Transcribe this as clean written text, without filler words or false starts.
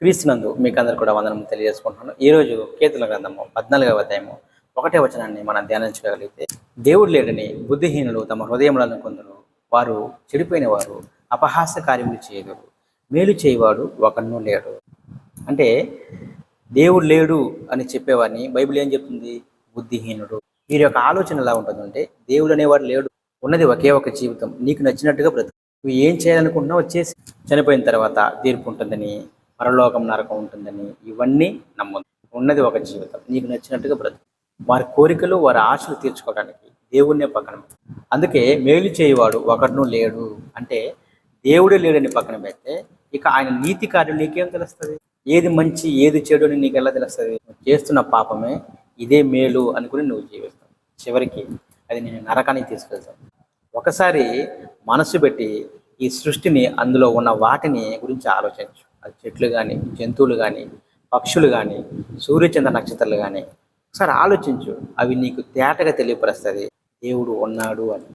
క్రీస్తునందు మీకు అందరు కూడా వందనం తెలియజేసుకుంటున్నాను. ఈరోజు కీర్తనల గ్రంథము 14వ అధ్యాయము 1వ వచనాన్ని మనం ధ్యానించగలిగితే, దేవుడు లేడని బుద్ధిహీనులు తమ హృదయములను కొందరు, వారు చెడిపోయిన వారు అపహాస్య కార్యములు చేయదురు, మేలు చేయవాడు ఒకడును లేడు. అంటే దేవుడు లేడు అని చెప్పేవాడిని బైబిల్ ఏం చెప్తుంది? బుద్ధిహీనుడు. వీరి యొక్క ఆలోచన ఎలా ఉంటుందంటే, దేవుడు అనేవాడు లేడు, ఉన్నది ఒకే ఒక జీవితం, నీకు నచ్చినట్టుగా బ్రతుకు, నువ్వు ఏం చేయాలనుకుంటున్నావు వచ్చేసి, చనిపోయిన తర్వాత తీర్పు ఉంటుందని, పరలోకం నరకం ఉంటుందని ఇవన్నీ నమ్మదు. ఉన్నది ఒక జీవితం, నీకు నచ్చినట్టుగా బ్రతుకు. వారి కోరికలు వారి ఆశలు తీర్చుకోవడానికి దేవుడినే పక్కన పెట్టు. అందుకే మేలు చేయవాడు ఒకడును లేడు అంటే దేవుడే లేడని పక్కన పెడితే ఇక ఆయన నీతి కార్యం నీకేం తెలుస్తుంది? ఏది మంచి ఏది చెడు అని నీకు ఎలా తెలుస్తుంది? నువ్వు చేస్తున్న పాపమే ఇదే మేలు అనుకుని నువ్వు జీవిస్తావు. చివరికి అది నేను నరకానికి తీసుకెళ్తాను. ఒకసారి మనసు పెట్టి ఈ సృష్టిని, అందులో ఉన్న వాటిని గురించి ఆలోచించు. అది చెట్లు కానీ, జంతువులు కానీ, పక్షులు కానీ, సూర్యచంద్ర నక్షత్రాలు కానీ ఒకసారి ఆలోచించు. అవి నీకు తేటగా తెలియపరుస్తుంది దేవుడు ఉన్నాడు అని.